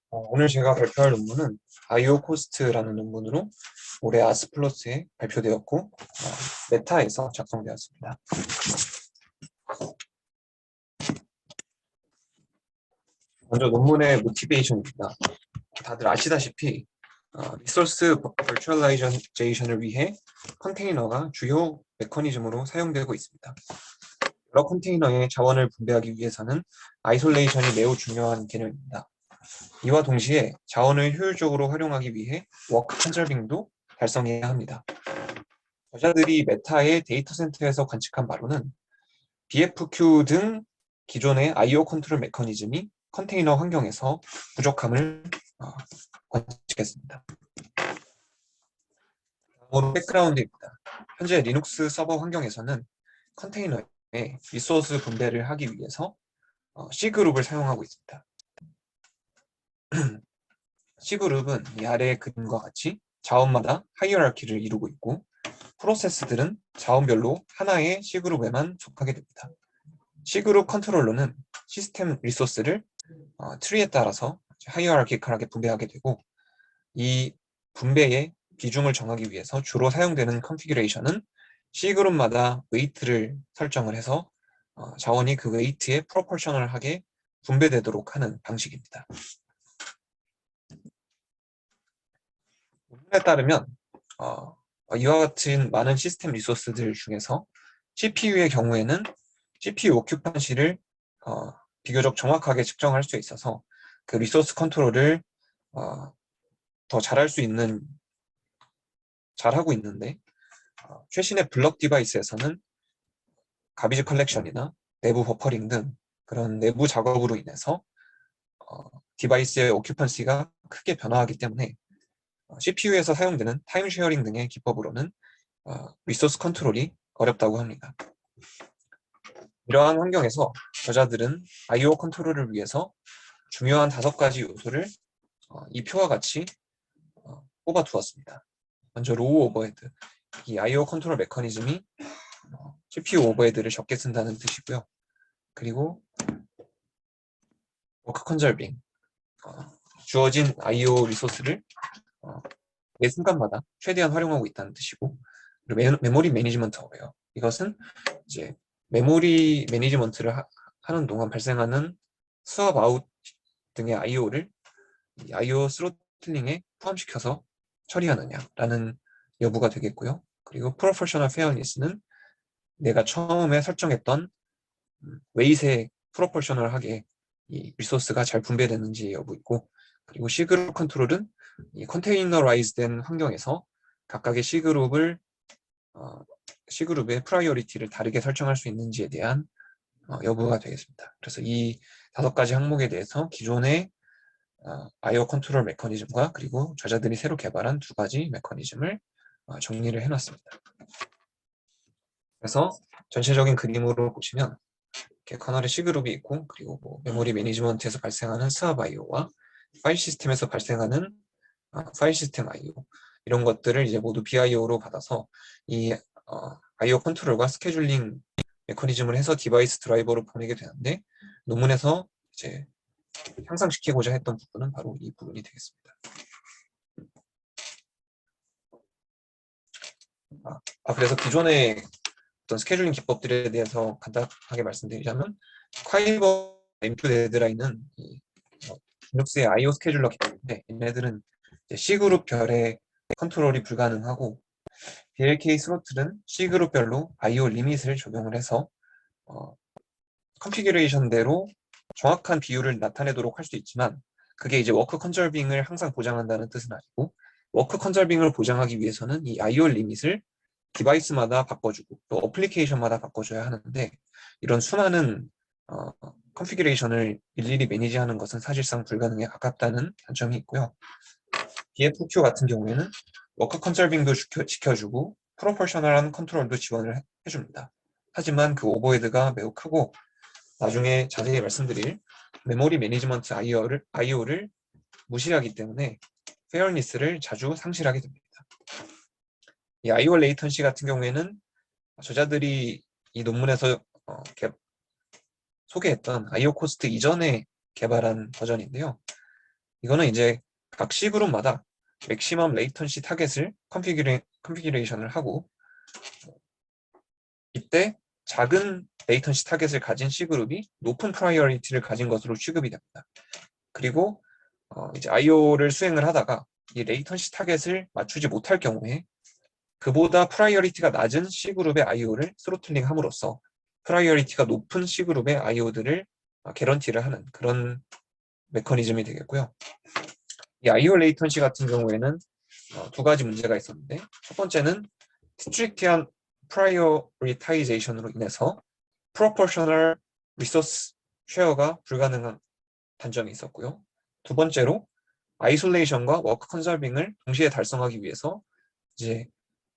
오늘 제가 발표할 논문은 IO 코스트라는 논문으로 올해 아스플러스에 발표되었고 메타에서 작성되었습니다. 먼저 논문의 모티베이션입니다. 다들 아시다시피 리소스 버추얼라이제이션을 위해 컨테이너가 주요 메커니즘으로 사용되고 있습니다. 여러 컨테이너의 자원을 분배하기 위해서는 아이솔레이션이 매우 중요한 개념입니다. 이와 동시에 자원을 효율적으로 활용하기 위해 워크 컨저빙도 달성해야 합니다. 저자들이 메타의 데이터 센터에서 관측한 바로는 BFQ 등 기존의 IO 컨트롤 메커니즘이 컨테이너 환경에서 부족함을 관측했습니다. 다음으로 백그라운드입니다. 현재 리눅스 서버 환경에서는 컨테이너에 리소스 분배를 하기 위해서 C그룹을 사용하고 있습니다. C그룹은 이 아래 그림과 같이 자원마다 하이어라키를 이루고 있고 프로세스들은 자원별로 하나의 C그룹에만 속하게 됩니다. C그룹 컨트롤러는 시스템 리소스를 트리에 따라서 하이어라키컬하게 분배하게 되고 이 분배의 비중을 정하기 위해서 주로 사용되는 컨피규레이션은 C그룹마다 웨이트를 설정을 해서 자원이 그 웨이트에 프로포셔널하게 분배되도록 하는 방식입니다. 논문에 따르면 이와 같은 많은 시스템 리소스들 중에서 CPU의 경우에는 CPU 오큐판시를 비교적 정확하게 측정할 수 있어서 그 리소스 컨트롤을 더 잘하고 있는데 최신의 블럭 디바이스에서는 가비지 컬렉션이나 내부 버퍼링 등 그런 내부 작업으로 인해서 디바이스의 오큐판시가 크게 변화하기 때문에 CPU에서 사용되는 타임 쉐어링 등의 기법으로는 리소스 컨트롤이 어렵다고 합니다. 이러한 환경에서 저자들은 IO 컨트롤을 위해서 중요한 5가지 요소를 이 표와 같이 뽑아 두었습니다. 먼저 로우 오버헤드. 이 IO 컨트롤 메커니즘이 CPU 오버헤드를 적게 쓴다는 뜻이고요. 그리고 워크 컨저빙. 주어진 IO 리소스를 매 순간마다 최대한 활용하고 있다는 뜻이고, 그리고 메모리 매니지먼트어웨어. 이것은 이제 메모리 매니지먼트를 하는 동안 발생하는 스왑 아웃 등의 IO를 IO 스로틀링에 포함시켜서 처리하느냐라는 여부가 되겠고요. 그리고 프로포셔널 페어니스는 내가 처음에 설정했던 웨이트에 프로포셔널하게 이 리소스가 잘 분배되는지의 여부이고, 그리고 C그룹 컨트롤은 이 컨테이너라이즈된 환경에서 각각의 C그룹의 프라이어리티를 다르게 설정할 수 있는지에 대한 여부가 되겠습니다. 그래서 이 5가지 항목에 대해서 기존의 IO 컨트롤 메커니즘과 그리고 저자들이 새로 개발한 2가지 메커니즘을 정리를 해놨습니다. 그래서 전체적인 그림으로 보시면 이렇게 커널에 C그룹이 있고, 그리고 뭐 메모리 매니지먼트에서 발생하는 스왑 IO와 파일 시스템에서 발생하는 파일 시스템 IO, 이런 것들을 이제 모두 BIO로 받아서 이 IO 컨트롤과 스케줄링 메커니즘을 해서 디바이스 드라이버로 보내게 되는데, 논문에서 이제 향상시키고자 했던 부분은 바로 이 부분이 되겠습니다. 그래서 기존의 어떤 스케줄링 기법들에 대해서 간단하게 말씀드리자면, 콰이버 엠큐 데드라인은 리눅스의 IO 스케줄러 기법인데, 얘네들은 C그룹 별의 컨트롤이 불가능하고, BLK 스로틀은 C그룹별로 IO 리밋을 적용을 해서 컨피규레이션대로 정확한 비율을 나타내도록 할 수 있지만, 그게 이제 워크 컨저빙을 항상 보장한다는 뜻은 아니고, 워크 컨저빙을 보장하기 위해서는 이 IO 리밋을 디바이스마다 바꿔주고 또 어플리케이션마다 바꿔줘야 하는데, 이런 수많은 컨피규레이션을 일일이 매니지하는 것은 사실상 불가능에 가깝다는 단점이 있고요. BFQ 같은 경우에는 워크 컨저빙도 지켜주고 프로포셔널한 컨트롤도 지원을 해줍니다. 하지만 그 오버헤드가 매우 크고, 나중에 자세히 말씀드릴 메모리 매니지먼트 IO를 무시하기 때문에 페어니스를 자주 상실하게 됩니다. 이 IO 레이턴시 같은 경우에는 저자들이 이 논문에서 소개했던 IO 코스트 이전에 개발한 버전인데요. 이거는 이제 각 C그룹마다 맥시멈 레이턴시 타겟을 컨피규레이션을 하고 이때 작은 레이턴시 타겟을 가진 C그룹이 높은 프라이어리티를 가진 것으로 취급이 됩니다. 그리고 이제 IO를 수행을 하다가 이 레이턴시 타겟을 맞추지 못할 경우에 그보다 프라이어리티가 낮은 C그룹의 IO를 스로틀링 함으로써 프라이어리티가 높은 C그룹의 IO들을 개런티를 하는 그런 메커니즘이 되겠고요. 이 IO 레이턴시 같은 경우에는 두 가지 문제가 있었는데 첫 번째는 스트릭트한 프라이어리타이제이션으로 인해서 proportional resource share가 불가능한 단점이 있었고요. 두 번째로 아이솔레이션과 워크 컨설빙을 동시에 달성하기 위해서 이제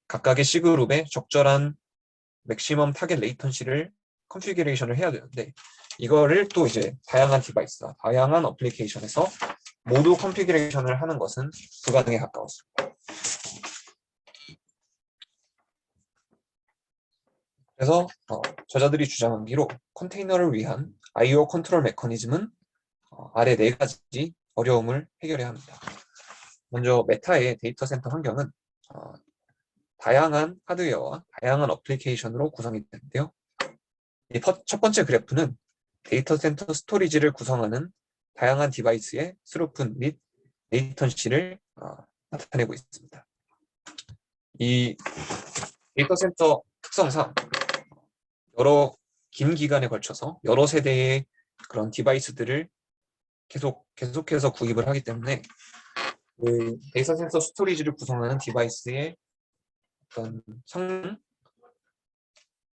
각각의 C그룹에 적절한 맥시멈 타겟 레이턴시를 컨피규레이션을 해야 되는데 이거를 또 이제 다양한 디바이스와 다양한 어플리케이션에서 모두 컨피규레이션을 하는 것은 불가능에 가까웠습니다. 그래서 저자들이 주장하기로 컨테이너를 위한 I/O 컨트롤 메커니즘은 아래 네 가지 어려움을 해결해야 합니다. 먼저 메타의 데이터 센터 환경은 다양한 하드웨어와 다양한 어플리케이션으로 구성이 되는데요. 첫 번째 그래프는 데이터 센터 스토리지를 구성하는 다양한 디바이스의 스루풋 및 레이턴시를 나타내고 있습니다. 이 데이터 센터 특성상 여러 긴 기간에 걸쳐서 여러 세대의 그런 디바이스들을 계속해서 구입을 하기 때문에 그 데이터 센터 스토리지를 구성하는 디바이스의 어떤 성능,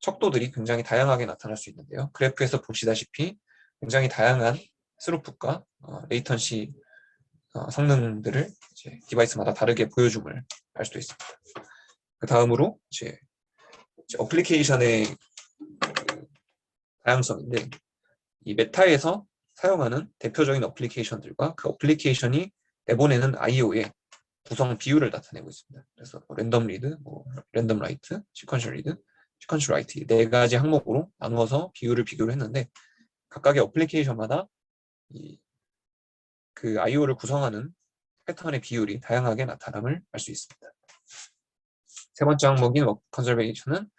척도들이 굉장히 다양하게 나타날 수 있는데요. 그래프에서 보시다시피 굉장히 다양한 스루풋과 레이턴시 성능들을 이제 디바이스마다 다르게 보여줌을 알 수 있습니다. 그 다음으로 이제 어플리케이션의 그 다양성인데 이 메타에서 사용하는 대표적인 어플리케이션들과 그 어플리케이션이 내보내는 I/O의 구성 비율을 나타내고 있습니다. 그래서 랜덤 리드, 랜덤 라이트, 시퀀셜 리드, 시퀀셜 라이트 네 가지 항목으로 나누어서 비율을 비교를 했는데 각각의 어플리케이션마다 그 I/O를 구성하는 패턴의 비율이 다양하게 나타남을 알 수 있습니다. 세 번째 항목인 워크 컨저베이션은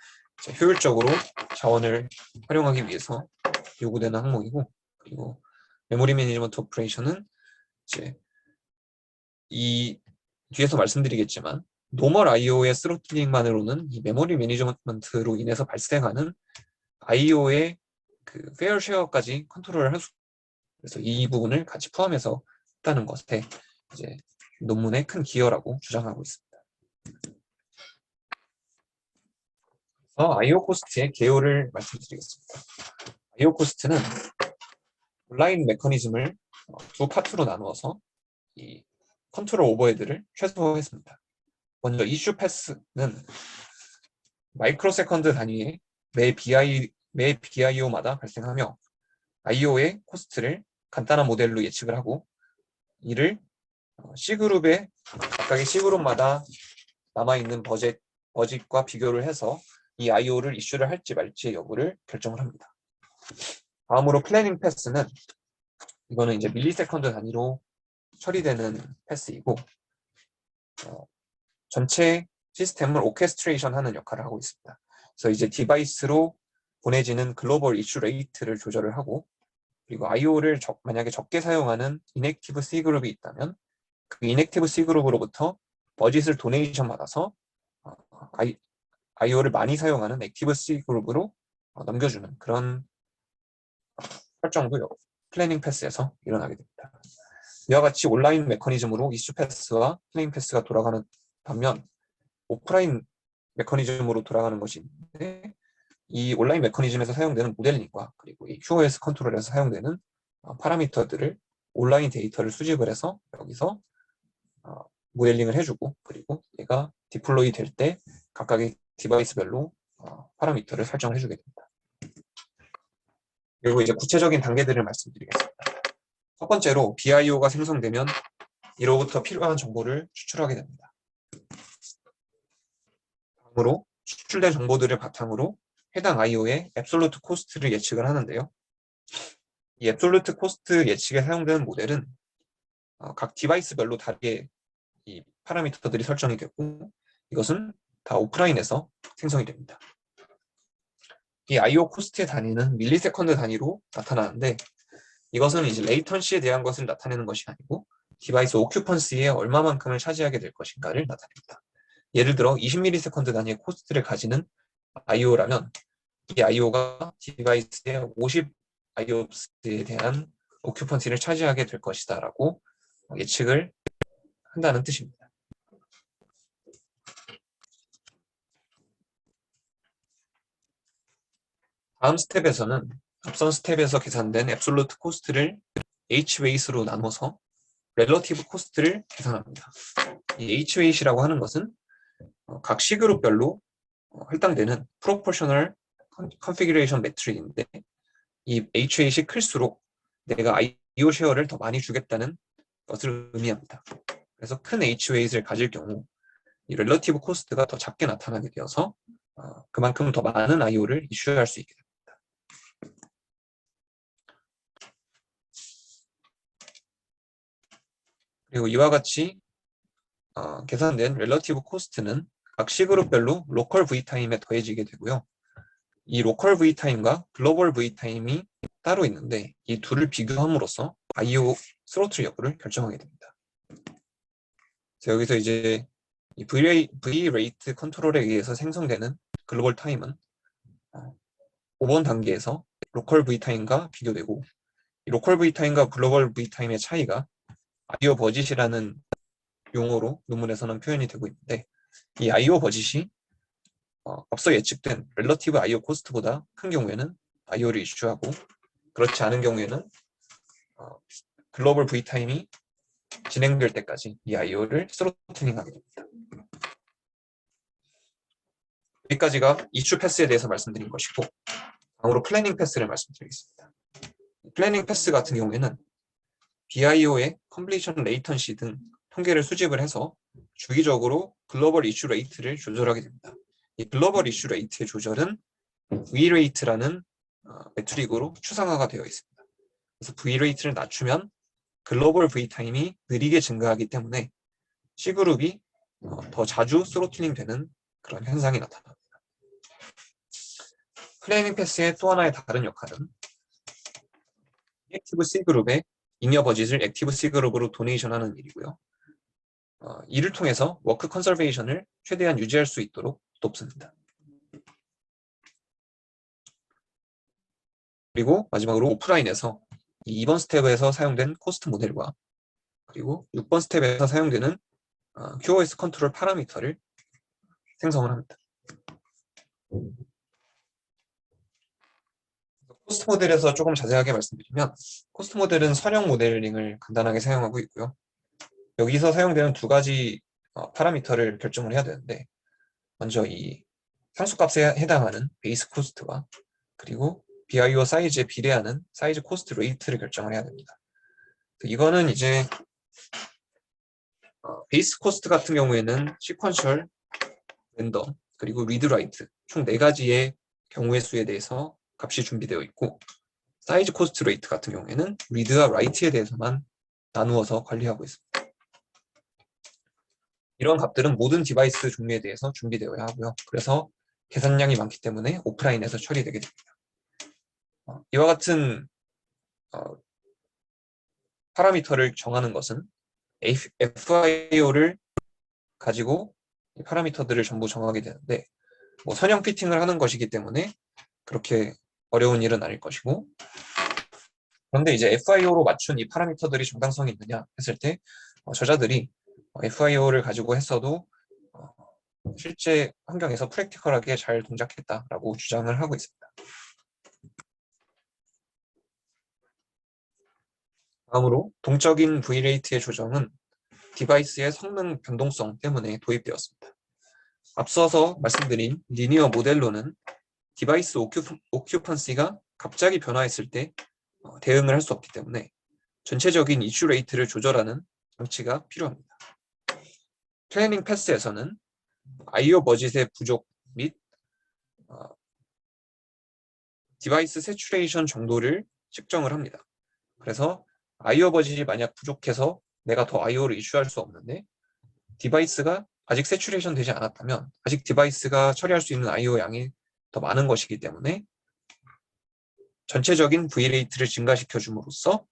효율적으로 자원을 활용하기 위해서 요구되는 항목이고, 그리고 메모리 매니지먼트 오퍼레이션은 이제 이 뒤에서 말씀드리겠지만 노멀 I/O의 스로틀링만으로는 이 메모리 매니지먼트로 인해서 발생하는 I/O의 그 페어 쉐어까지 컨트롤을 할 수, 그래서 이 부분을 같이 포함해서 했다는 것에 이제 논문의 큰 기여라고 주장하고 있습니다. 그래서 I/O 코스트의 개요를 말씀드리겠습니다. I/O 코스트는 온라인 메커니즘을 두 파트로 나누어서 이 컨트롤 오버헤드를 최소화했습니다. 먼저 이슈 패스는 마이크로 세컨드 단위의 매 BIO마다 발생하며 IO의 코스트를 간단한 모델로 예측을 하고 이를 C그룹의 각각의 C그룹마다 남아있는 버짓과 비교를 해서 이 IO를 이슈를 할지 말지의 여부를 결정을 합니다. 다음으로 플래닝 패스는 이거는 이제 밀리세컨드 단위로 처리되는 패스이고 전체 시스템을 오케스트레이션 하는 역할을 하고 있습니다. 그래서 이제 디바이스로 보내지는 글로벌 이슈 레이트를 조절을 하고 그리고 IO를 만약에 적게 사용하는 인액티브 C그룹이 있다면 그 인액티브 C그룹으로부터 버짓을 도네이션 받아서 IO를 많이 사용하는 액티브 C그룹으로 넘겨주는 그런 설정도 플래닝 패스에서 일어나게 됩니다. 이와 같이 온라인 메커니즘으로 이슈 패스와 플래닝 패스가 돌아가는 반면 오프라인 메커니즘으로 돌아가는 것이 있는데 이 온라인 메커니즘에서 사용되는 모델링과 그리고 이 QoS 컨트롤에서 사용되는 파라미터들을 온라인 데이터를 수집을 해서 여기서 모델링을 해주고 그리고 얘가 디플로이 될 때 각각의 디바이스별로 파라미터를 설정을 해주게 됩니다. 그리고 이제 구체적인 단계들을 말씀드리겠습니다. 첫 번째로 BIO가 생성되면 이로부터 필요한 정보를 추출하게 됩니다. 다음으로 추출된 정보들을 바탕으로 해당 IO의 앱솔루트 코스트를 예측을 하는데요. 이 앱솔루트 코스트 예측에 사용되는 모델은 각 디바이스별로 다르게 이 파라미터들이 설정이 되고 이것은 다 오프라인에서 생성이 됩니다. 이 I/O 코스트의 단위는 밀리세컨드 단위로 나타나는데 이것은 이제 레이턴시에 대한 것을 나타내는 것이 아니고 디바이스 오큐펀시의 얼마만큼을 차지하게 될 것인가를 나타냅니다. 예를 들어 20ms 단위의 코스트를 가지는 I/O라면 이 I/O가 디바이스의 50 IOPS에 대한 오큐펀시를 차지하게 될 것이다 라고 예측을 한다는 뜻입니다. 다음 스텝에서는 앞선 스텝에서 계산된 앱솔루트 코스트를 H-weight로 나눠서 렐러티브 코스트를 계산합니다. 이 H-weight이라고 하는 것은 각 C그룹별로 할당되는 프로포셔널 컨피규레이션 매트릭인데 이 H-weight이 클수록 내가 I/O 쉐어를 더 많이 주겠다는 것을 의미합니다. 그래서 큰 H-weight을 가질 경우 이 렐러티브 코스트가 더 작게 나타나게 되어서 그만큼 더 많은 I/O를 이슈할 수 있게 됩니다. 그리고 이와 같이 계산된 렐러티브 코스트는 각 C그룹별로 로컬 V타임에 더해지게 되고요. 이 로컬 V타임과 글로벌 V타임이 따로 있는데 이 둘을 비교함으로써 I/O 스로틀 여부를 결정하게 됩니다. 여기서 이제 이 V-레이트 컨트롤에 의해서 생성되는 글로벌 타임은 5번 단계에서 로컬 V타임과 비교되고 이 로컬 V타임과 글로벌 V타임의 차이가 I/O 버짓이라는 용어로 논문에서는 표현이 되고 있는데 이 I/O 버짓이 앞서 예측된 렐러티브 I/O 코스트보다 큰 경우에는 I/O를 이슈하고 그렇지 않은 경우에는 글로벌 V타임이 진행될 때까지 이 I/O를 스로틀링하게 됩니다. 여기까지가 이슈 패스에 대해서 말씀드린 것이고 다음으로 플래닝 패스를 말씀드리겠습니다. 플래닝 패스 같은 경우에는 BIO의 컴플리션 레이턴시 등 통계를 수집을 해서 주기적으로 글로벌 이슈 레이트를 조절하게 됩니다. 이 글로벌 이슈 레이트의 조절은 V레이트라는 매트릭으로 추상화가 되어 있습니다. 그래서 V레이트를 낮추면 글로벌 V타임이 느리게 증가하기 때문에 C그룹이 더 자주 스로틀링 되는 그런 현상이 나타납니다. 플래닝 패스의 또 하나의 다른 역할은 액티브 C그룹의 잉여 버짓을 액티브 C그룹으로 도네이션하는 일이고요. 이를 통해서 워크 컨설베이션을 최대한 유지할 수 있도록 돕습니다. 그리고 마지막으로 오프라인에서 2번 스텝에서 사용된 코스트 모델과 그리고 6번 스텝에서 사용되는 QoS 컨트롤 파라미터를 생성을 합니다. 코스트 모델에서 조금 자세하게 말씀드리면 코스트 모델은 선형 모델링을 간단하게 사용하고 있고요. 여기서 사용되는 두 가지 파라미터를 결정을 해야 되는데 먼저 이 상수값에 해당하는 베이스 코스트와 그리고 BIO 사이즈에 비례하는 사이즈 코스트 레이트를 결정을 해야 됩니다. 이거는 이제 베이스 코스트 같은 경우에는 시퀀셜, 랜덤, 그리고 리드 라이트 총 4가지의 경우의 수에 대해서 값이 준비되어 있고 사이즈 코스트 레이트 같은 경우에는 리드와 라이트에 대해서만 나누어서 관리하고 있습니다. 이런 값들은 모든 디바이스 종류에 대해서 준비되어야 하고요. 그래서 계산량이 많기 때문에 오프라인에서 처리되게 됩니다. 이와 같은 파라미터를 정하는 것은 FIO를 가지고 이 파라미터들을 전부 정하게 되는데 선형 피팅을 하는 것이기 때문에 그렇게 어려운 일은 아닐 것이고 그런데 이제 FIO로 맞춘 이 파라미터들이 정당성이 있느냐 했을 때 저자들이 FIO를 가지고 했어도 실제 환경에서 프랙티컬하게 잘 동작했다라고 주장을 하고 있습니다. 다음으로 동적인 V레이트의 조정은 디바이스의 성능 변동성 때문에 도입되었습니다. 앞서서 말씀드린 리니어 모델로는 디바이스 오큐펀시가 갑자기 변화했을 때 대응을 할 수 없기 때문에 전체적인 이슈 레이트를 조절하는 장치가 필요합니다. 플래닝 패스에서는 I/O 버짓의 부족 및 디바이스 세츄레이션 정도를 측정을 합니다. 그래서 I/O 버짓이 만약 부족해서 내가 더 IO를 이슈할 수 없는데 디바이스가 아직 세츄레이션 되지 않았다면 아직 디바이스가 처리할 수 있는 IO 양이 더 많은 것이기 때문에 전체적인 V 레이트를 증가시켜 줌으로써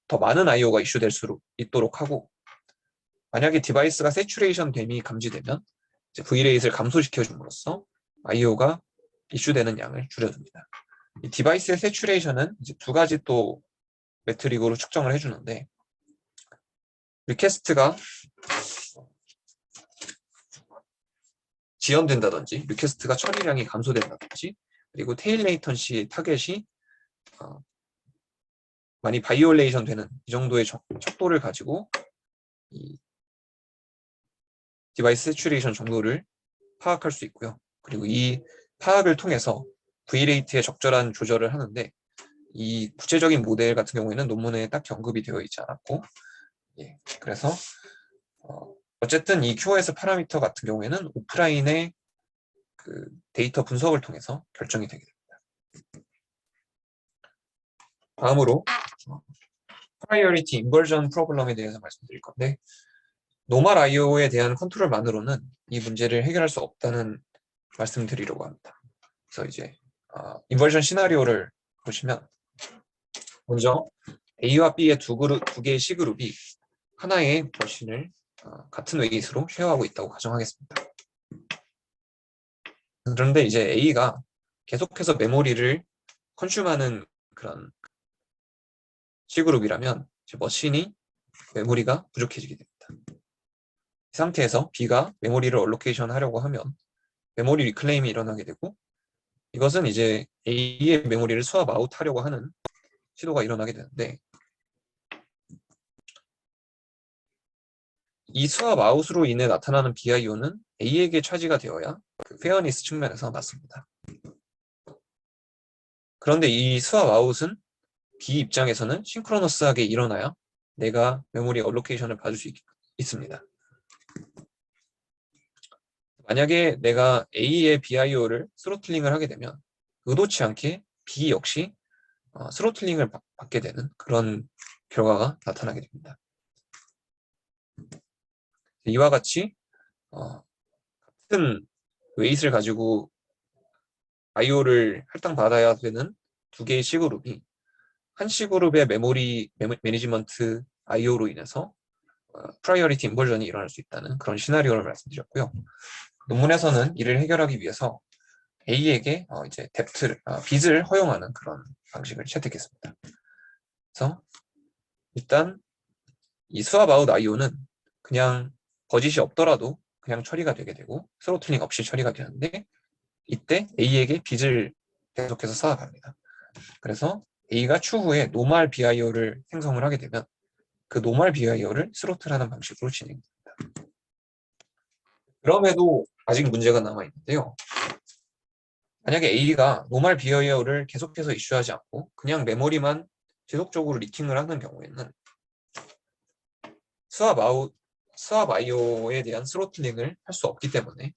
더 많은 IO가 이슈될 수 있도록 하고, 만약에 디바이스가 세츄레이션 됨이 감지되면 이제 V 레이트를 감소시켜 줌으로써 IO가 이슈되는 양을 줄여줍니다. 이 디바이스의 세츄레이션은 이제 두 가지 또 매트릭으로 측정을 해주는데, 리퀘스트가 지연된다든지 리퀘스트가 처리량이 감소된다든지, 그리고 테일 레이턴시 타겟이 많이 바이올레이션 되는 이 정도의 척도를 가지고 이 디바이스 세츄레이션 정도를 파악할 수 있고요. 그리고 이 파악을 통해서 V레이트의 적절한 조절을 하는데, 이 구체적인 모델 같은 경우에는 논문에 딱히 언급이 되어 있지 않았고, 그래서 어쨌든 이 QoS 파라미터 같은 경우에는 오프라인의 그 데이터 분석을 통해서 결정이 되게 됩니다. 다음으로 Priority Inversion Problem에 대해서 말씀드릴 건데, 노멀 IO에 대한 컨트롤만으로는 이 문제를 해결할 수 없다는 말씀드리려고 합니다. 그래서 이제 인버전 시나리오를 보시면, 먼저 A와 B의 두 개의 C그룹이 하나의 머신을 같은 웨이트로 쉐어하고 있다고 가정하겠습니다. 그런데 이제 A가 계속해서 메모리를 컨슘하는 그런 C그룹이라면 이제 머신이 메모리가 부족해지게 됩니다. 이 상태에서 B가 메모리를 얼로케이션 하려고 하면 메모리 리클레임이 일어나게 되고, 이것은 이제 A의 메모리를 스왑 아웃 하려고 하는 시도가 일어나게 되는데, 이 스왑 아웃으로 인해 나타나는 BIO는 A에게 차지가 되어야 그 페어니스 측면에서 맞습니다. 그런데 이 스왑 아웃은 B 입장에서는 싱크로너스하게 일어나야 내가 메모리 얼로케이션을 받을 수 있습니다. 만약에 내가 A의 BIO를 스로틀링을 하게 되면 의도치 않게 B 역시 스로틀링을 받게 되는 그런 결과가 나타나게 됩니다. 이와 같이 같은 웨이트를 가지고 IO를 할당받아야 되는 두 개의 C그룹이 한 C그룹의 메모리 매니지먼트 IO로 인해서 프라이어리티 인버전이 일어날 수 있다는 그런 시나리오를 말씀드렸고요. 논문에서는 이를 해결하기 위해서 A에게 이제 빚을 허용하는 그런 방식을 채택했습니다. 그래서 일단 이 스왑 아웃 IO는 그냥 버짓이 없더라도 그냥 처리가 되게 되고 스로틀링 없이 처리가 되는데, 이때 A에게 빚을 계속해서 쌓아갑니다. 그래서 A가 추후에 노멀 BIO를 생성을 하게 되면 그 노멀 BIO를 스로틀하는 방식으로 진행됩니다. 그럼에도 아직 문제가 남아있는데요. 만약에 A가 노멀 BIO를 계속해서 이슈하지 않고 그냥 메모리만 지속적으로 리킹을 하는 경우에는 스왑 IO에 대한 스로틀링을 할 수 없기 때문에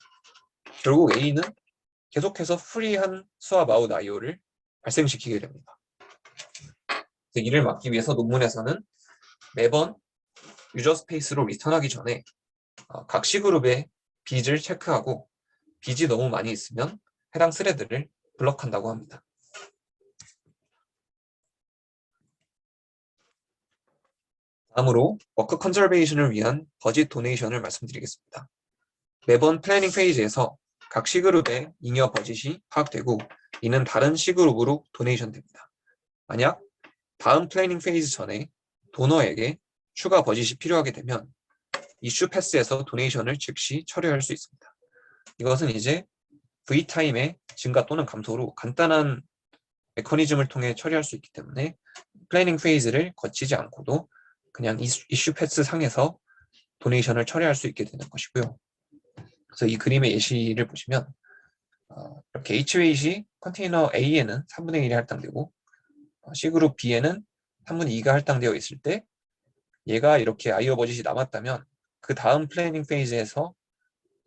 결국 A는 계속해서 프리한 스왑 아웃 IO를 발생시키게 됩니다. 이를 막기 위해서 논문에서는 매번 유저 스페이스로 리턴하기 전에 각 C그룹의 빚을 체크하고 빚이 너무 많이 있으면 해당 스레드를 블럭한다고 합니다. 다음으로 워크 컨저베이션을 위한 버짓 도네이션을 말씀드리겠습니다. 매번 플래닝 페이지에서 각 C그룹의 잉여 버짓이 파악되고 이는 다른 C그룹으로 도네이션 됩니다. 만약 다음 플래닝 페이지 전에 도너에게 추가 버짓이 필요하게 되면 이슈 패스에서 도네이션을 즉시 처리할 수 있습니다. 이것은 이제 V타임의 증가 또는 감소로 간단한 메커니즘을 통해 처리할 수 있기 때문에 플래닝 페이지를 거치지 않고도 그냥 이슈 패스 상에서 도네이션을 처리할 수 있게 되는 것이고요. 그래서 이 그림의 예시를 보시면 이렇게 H-웨이시 컨테이너 A에는 3분의 1이 할당되고 C그룹 B에는 3분의 2가 할당되어 있을 때 얘가 이렇게 IO 버짓이 남았다면 그 다음 플래닝 페이지에서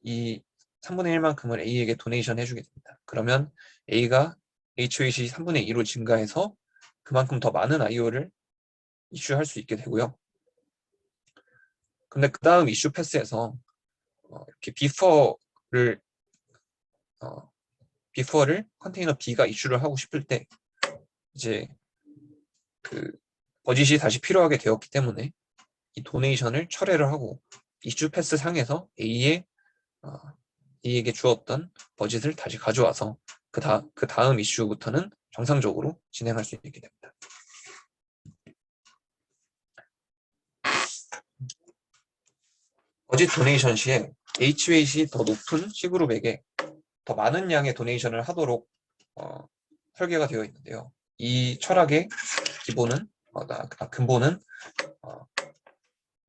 이 3분의 1만큼을 A에게 도네이션 해주게 됩니다. 그러면 A가 H-웨이시 3분의 2로 증가해서 그만큼 더 많은 IO를 이슈할 수 있게 되고요. 근데 그 다음 이슈 패스에서 이렇게 비퍼를 컨테이너 B가 이슈를 하고 싶을 때 이제 그 버짓이 다시 필요하게 되었기 때문에 이 도네이션을 철회를 하고 이슈 패스 상에서 A에게 주었던 버짓을 다시 가져와서 그 다음 이슈부터는 정상적으로 진행할 수 있게 됩니다. 버짓 도네이션 시에 H-웨이트이 더 높은 C그룹에게 더 많은 양의 도네이션을 하도록 설계가 되어 있는데요. 이 철학의 근본은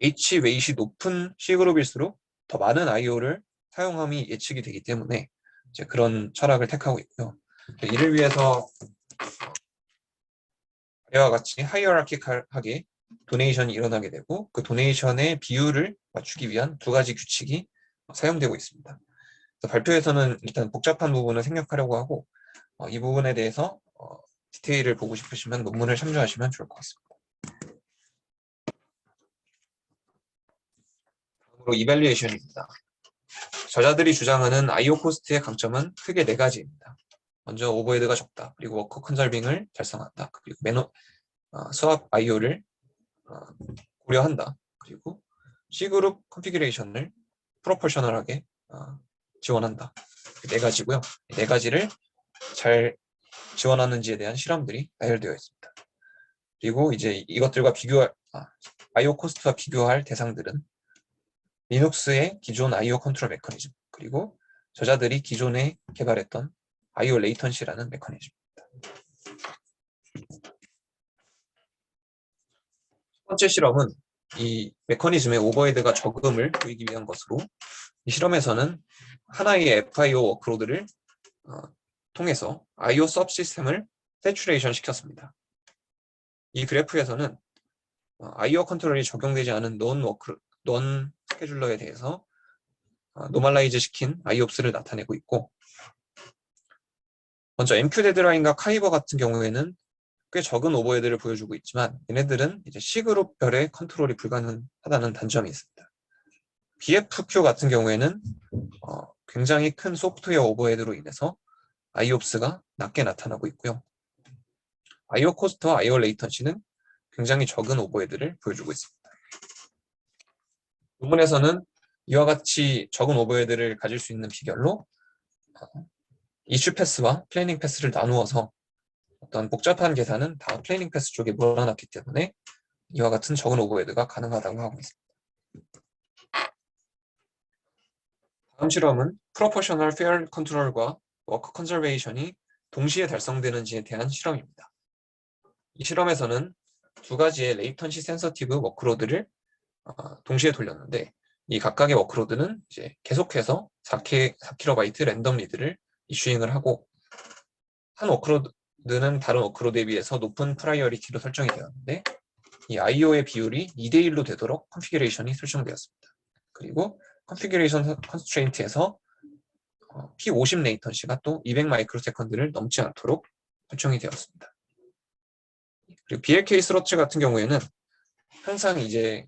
H-웨이트이 높은 C그룹일수록 더 많은 IO를 사용함이 예측이 되기 때문에 이제 그런 철학을 택하고 있고요. 이를 위해서 이와 같이 하이어라키컬하게 도네이션이 일어나게 되고 그 도네이션의 비율을 맞추기 위한 두 가지 규칙이 사용되고 있습니다. 발표에서는 일단 복잡한 부분을 생략하려고 하고 이 부분에 대해서 디테일을 보고 싶으시면 논문을 참조하시면 좋을 것 같습니다. 다음으로 이밸류에이션입니다. 저자들이 주장하는 IO 코스트의 강점은 크게 네 가지입니다. 먼저 오버헤드가 적다. 그리고 워크 컨설빙을 달성한다. 그리고 수압 IO를 고려한다. 그리고 C그룹 컨피규레이션을 프로포셔널하게 지원한다. 네 가지고요. 네 가지를 잘 지원하는지에 대한 실험들이 나열되어 있습니다. 그리고 이제 이것들과 IO 코스트와 비교할 대상들은 리눅스의 기존 IO 컨트롤 메커니즘, 그리고 저자들이 기존에 개발했던 IO 레이턴시라는 메커니즘입니다. 첫 번째 실험은 이 메커니즘의 오버헤드가 적음을 보이기 위한 것으로, 이 실험에서는 하나의 FIO 워크로드를 통해서 IO 서브시스템을 세츄레이션 시켰습니다. 이 그래프에서는 IO 컨트롤이 적용되지 않은 non 스케줄러에 대해서 노멀라이즈 시킨 IOPS를 나타내고 있고, 먼저 MQ 데드라인과 카이버 같은 경우에는 꽤 적은 오버헤드를 보여주고 있지만 얘네들은 이제 C그룹별의 컨트롤이 불가능하다는 단점이 있습니다. BFQ 같은 경우에는 굉장히 큰 소프트웨어 오버헤드로 인해서 IOPS가 낮게 나타나고 있고요. IO 코스트와 IO 레이턴시는 굉장히 적은 오버헤드를 보여주고 있습니다. 논문에서는 이와 같이 적은 오버헤드를 가질 수 있는 비결로 이슈 패스와 플래닝 패스를 나누어서 어떤 복잡한 계산은 다 플래닝 패스 쪽에 몰아놨기 때문에 이와 같은 적은 오버헤드가 가능하다고 하고 있습니다. 다음 실험은 프로포셔널 페어 컨트롤과 워크 컨저베이션이 동시에 달성되는지에 대한 실험입니다. 이 실험에서는 두 가지의 레이턴시 센서티브 워크로드를 동시에 돌렸는데, 이 각각의 워크로드는 이제 계속해서 4KB 랜덤 리드를 이슈잉을 하고, 한 워크로드는 다른 워크로드에 비해서 높은 프라이어리티로 설정이 되었는데 이 IO의 비율이 2대1로 되도록 컨피규레이션이 설정되었습니다. 그리고 컨피규레이션 컨스트레인트에서 P50 레이턴시가 또 200 마이크로세컨드를 넘지 않도록 설정이 되었습니다. 그리고 BLK 스로틀 같은 경우에는 항상 이제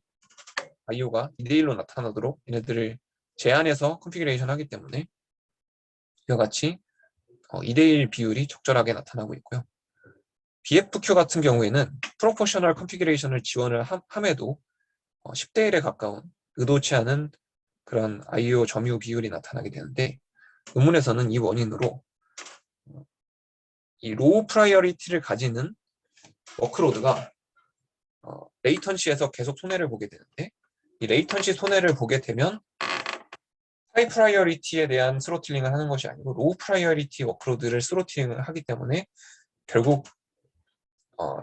IO가 2대1로 나타나도록 얘네들을 제한해서 컨피규레이션 하기 때문에 이와 같이 2대1 비율이 적절하게 나타나고 있고요. BFQ 같은 경우에는 프로포셔널 컨피규레이션을 지원을 함에도 10대1에 가까운 의도치 않은 그런 IO 점유 비율이 나타나게 되는데, 논문에서는 이 원인으로 이 로우 프라이어리티를 가지는 워크로드가 레이턴시에서 계속 손해를 보게 되는데, 이 레이턴시 손해를 보게 되면 하이 프라이어리티에 대한 스로틀링을 하는 것이 아니고 로우 프라이어리티 워크로드를 스로틀링을 하기 때문에 결국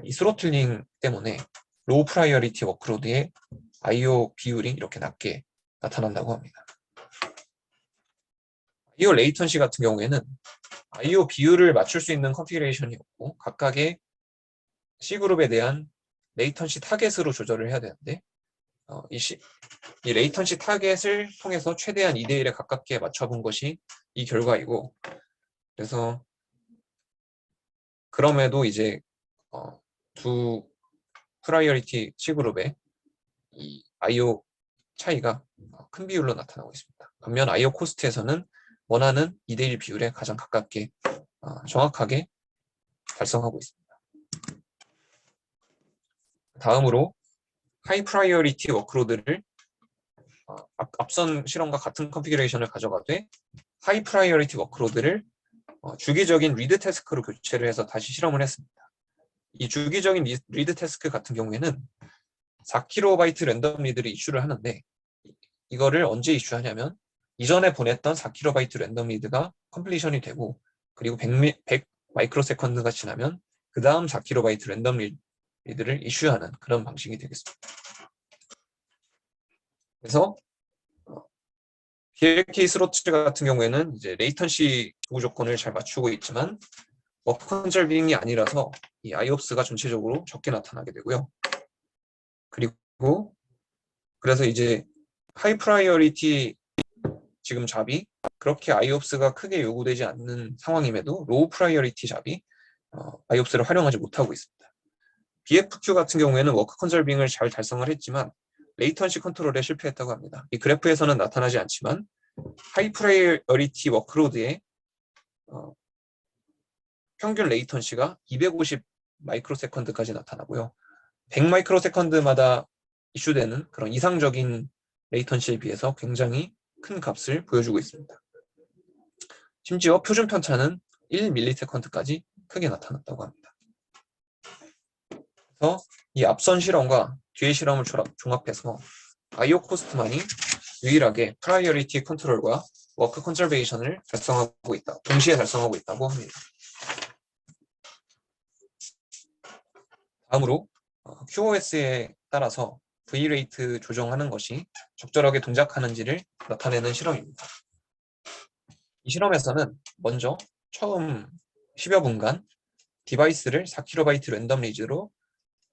이 스로틀링 때문에 로우 프라이어리티 워크로드의 IO 비율이 이렇게 낮게 나타난다고 합니다. IO 레이턴시 같은 경우에는 IO 비율을 맞출 수 있는 컨피규레이션이었고 각각의 C그룹에 대한 레이턴시 타겟으로 조절을 해야 되는데 이 레이턴시 타겟을 통해서 최대한 2대1에 가깝게 맞춰본 것이 이 결과이고, 그래서 그럼에도 이제 두 프라이어리티 C그룹의 이 IO 차이가 큰 비율로 나타나고 있습니다. 반면 IO 코스트에서는 원하는 2대1 비율에 가장 가깝게 정확하게 달성하고 있습니다. 다음으로 하이 프라이어리티 워크로드를 앞선 실험과 같은 컨피규레이션을 가져가되 하이 프라이어리티 워크로드를 주기적인 리드 태스크로 교체를 해서 다시 실험을 했습니다. 이 주기적인 리드 태스크 같은 경우에는 4KB 랜덤 리드를 이슈를 하는데 이거를 언제 이슈하냐면 이전에 보냈던 4KB 랜덤 리드가 컴플리션이 되고 그리고 100 마이크로 세컨드가 지나면 그 다음 4KB 랜덤 리드를 이슈하는 그런 방식이 되겠습니다. 그래서 BLK 스로틀 같은 경우에는 이제 레이턴시 요구 조건을 잘 맞추고 있지만 워크 컨저빙이 아니라서 이 IOPS가 전체적으로 적게 나타나게 되고요. 그리고 그래서 이제 하이 프라이어리티 지금 잡이 그렇게 IOPS가 크게 요구되지 않는 상황임에도 로우 프라이어리티 잡이 IOPS를 활용하지 못하고 있습니다. BFQ 같은 경우에는 워크 컨저빙을 잘 달성을 했지만 레이턴시 컨트롤에 실패했다고 합니다. 이 그래프에서는 나타나지 않지만 하이 프라이어리티 워크로드의 평균 레이턴시가 250 마이크로 세컨드까지 나타나고요. 100 마이크로 세컨드마다 이슈되는 그런 이상적인 레이턴시에 비해서 굉장히 큰 값을 보여주고 있습니다. 심지어 표준 편차는 1ms까지 크게 나타났다고 합니다. 그래서 이 앞선 실험과 뒤의 실험을 종합해서 IO 코스트만이 유일하게 프라이어리티 컨트롤과 워크 컨저베이션을 달성하고 있다, 동시에 달성하고 있다고 합니다. 다음으로 QoS에 따라서 V레이트 조정하는 것이 적절하게 동작하는지를 나타내는 실험입니다. 이 실험에서는 먼저 처음 10여 분간 디바이스를 4KB 랜덤 리즈로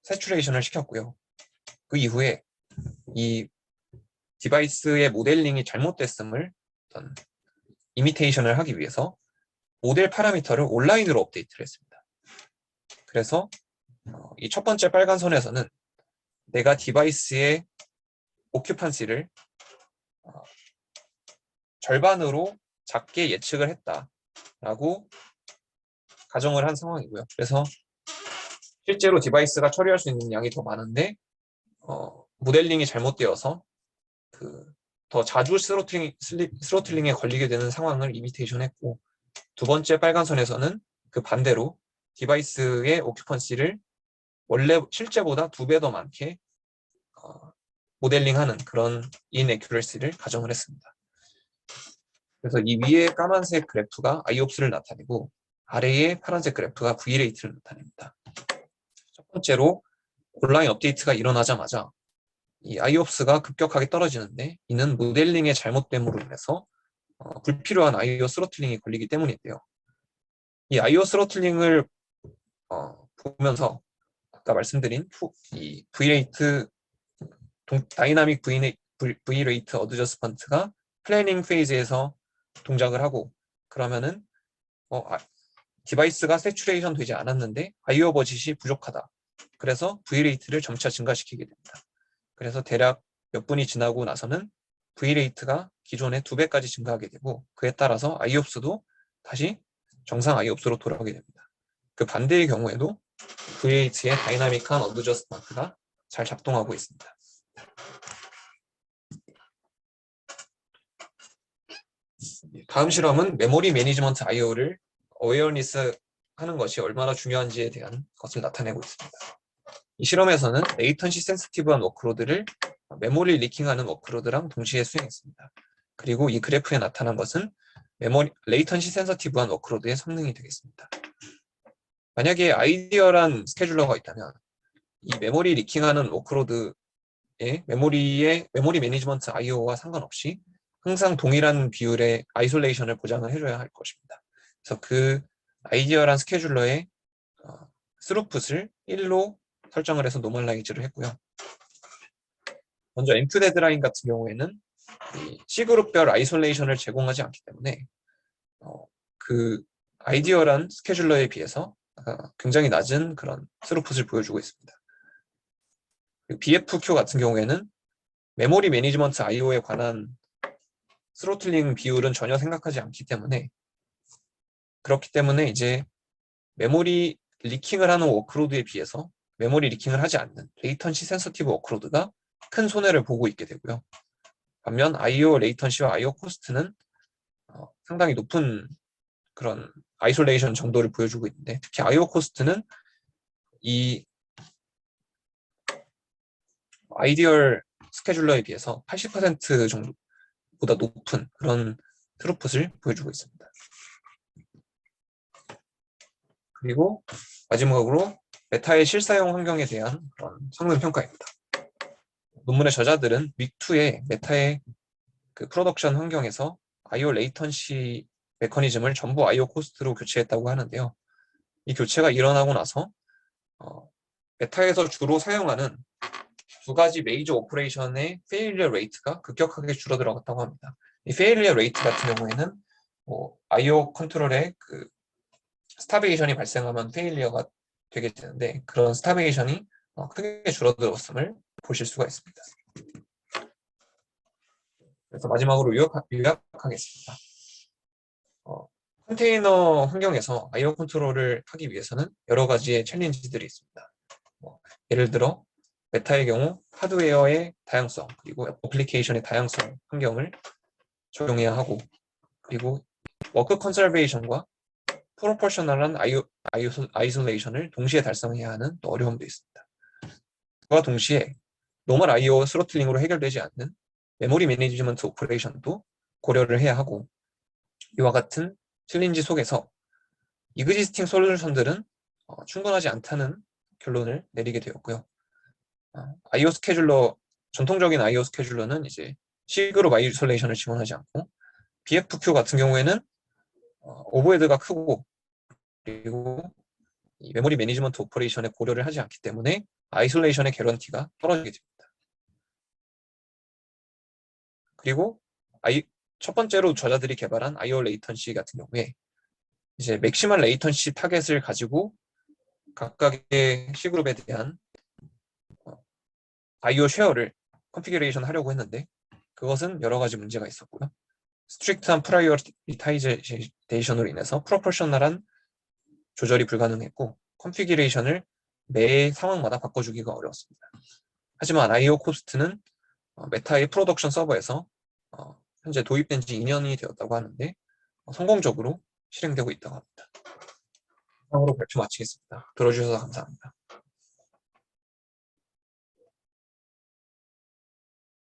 세츄레이션을 시켰고요. 그 이후에 이 디바이스의 모델링이 잘못됐음을 이미테이션을 하기 위해서 모델 파라미터를 온라인으로 업데이트를 했습니다. 그래서 이 첫 번째 빨간 선에서는 내가 디바이스의 오큐판시를 절반으로 작게 예측을 했다라고 가정을 한 상황이고요. 그래서 실제로 디바이스가 처리할 수 있는 양이 더 많은데 모델링이 잘못되어서 더 자주 스로틀링에 걸리게 되는 상황을 이미테이션 했고, 두 번째 빨간 선에서는 그 반대로 디바이스의 오큐펀시를 원래 실제보다 2배 더 많게 모델링하는 그런 인애큐러시를 가정을 했습니다. 그래서 이 위에 까만색 그래프가 IOPS를 나타내고 아래에 파란색 그래프가 V레이트를 나타냅니다. 첫 번째로 온라인 업데이트가 일어나자마자 이 IOPS가 급격하게 떨어지는데 이는 모델링의 잘못됨으로 인해서 불필요한 IO 스로틀링이 걸리기 때문인데요. 이 IO 스로틀링을 보면서 아까 말씀드린 이 V레이트 다이나믹 V레이트 어드저스먼트가 플래닝 페이즈에서 동작을 하고 그러면은 디바이스가 세츄레이션 되지 않았는데 IO 버짓이 부족하다. 그래서 V레이트를 점차 증가시키게 됩니다. 그래서 대략 몇 분이 지나고 나서는 V레이트가 기존의 2배까지 증가하게 되고 그에 따라서 IOPS도 다시 정상 IOPS로 돌아오게 됩니다. 그 반대의 경우에도 V레이트의 다이나믹한 어드저스먼트가 잘 작동하고 있습니다. 다음 실험은 메모리 매니지먼트 IO를 어웨어니스 하는 것이 얼마나 중요한지에 대한 것을 나타내고 있습니다. 이 실험에서는 레이턴시 센시티브한 워크로드를 메모리 리킹하는 워크로드랑 동시에 수행했습니다. 그리고 이 그래프에 나타난 것은 레이턴시 센시티브한 워크로드의 성능이 되겠습니다. 만약에 아이디얼한 스케줄러가 있다면 이 메모리 리킹하는 워크로드의 메모리 매니지먼트 IO와 상관없이 항상 동일한 비율의 아이솔레이션을 보장을 해줘야 할 것입니다. 그래서 그 아이디얼한 스케줄러의 스루풋을 1로 설정을 해서 노멀라이즈를 했고요. 먼저 M2 데드라인 같은 경우에는 이 C그룹별 아이솔레이션을 제공하지 않기 때문에 그 아이디얼한 스케줄러에 비해서 굉장히 낮은 그런 스루풋을 보여주고 있습니다. BFQ 같은 경우에는 메모리 매니지먼트 IO에 관한 스로틀링 비율은 전혀 생각하지 않기 때문에, 그렇기 때문에 이제 메모리 리킹을 하는 워크로드에 비해서 메모리 리킹을 하지 않는 레이턴시 센서티브 워크로드가 큰 손해를 보고 있게 되고요. 반면 IO 레이턴시와 IO 코스트는 상당히 높은 그런 아이솔레이션 정도를 보여주고 있는데, 특히 IO 코스트는 이 아이디얼 스케줄러에 비해서 80% 정도보다 높은 그런 트루풋을 보여주고 있습니다. 그리고 마지막으로 메타의 실사용 환경에 대한 그런 성능 평가입니다. 논문의 저자들은 윅2의 메타의 그 프로덕션 환경에서 IO 레이턴시 메커니즘을 전부 IO 코스트로 교체했다고 하는데요. 이 교체가 일어나고 나서 메타에서 주로 사용하는 두 가지 메이저 오퍼레이션의 페일리어 레이트가 급격하게 줄어들어갔다고 합니다. 이 페일리어 레이트 같은 경우에는 IO 컨트롤의 그 스타베이션이 발생하면 페일리어가 되게 되는데, 그런 스타베이션이 크게 줄어들었음을 보실 수가 있습니다. 그래서 마지막으로 요약하겠습니다. 컨테이너 환경에서 IO 컨트롤을 하기 위해서는 여러 가지의 챌린지들이 있습니다. 예를 들어 메타의 경우 하드웨어의 다양성, 그리고 어플리케이션의 다양성 환경을 적용해야 하고, 그리고 워크 컨설베이션과 프로포셔널한 아이솔레이션을 동시에 달성해야 하는 또 어려움도 있습니다. 그와 동시에 노멀 IO 스로틀링으로 해결되지 않는 메모리 매니지먼트 오퍼레이션도 고려를 해야 하고, 이와 같은 챌린지 속에서 이그지스팅 솔루션들은 충분하지 않다는 결론을 내리게 되었고요. IO 스케줄러, 전통적인 IO 스케줄러는 이제 C그룹 아이솔레이션을 지원하지 않고, BFQ 같은 경우에는 오버헤드가 크고, 그리고 이 메모리 매니지먼트 오퍼레이션에 고려를 하지 않기 때문에 아이솔레이션의 개런티가 떨어지게 됩니다. 그리고 첫 번째로 저자들이 개발한 IO 레이턴시 같은 경우에 이제 맥시멀 레이턴시 타겟을 가지고 각각의 C그룹에 대한 IO 쉐어를 컨피규레이션 하려고 했는데, 그것은 여러 가지 문제가 있었고요. 스트릭트한 프라이어리타이제이션으로 인해서 프로포셔널한 조절이 불가능했고, 컨피규레이션을 매 상황마다 바꿔주기가 어려웠습니다. 하지만 IO 코스트는 메타의 프로덕션 서버에서 현재 도입된 지 2년이 되었다고 하는데 성공적으로 실행되고 있다고 합니다. 이상으로 발표 마치겠습니다. 들어주셔서 감사합니다.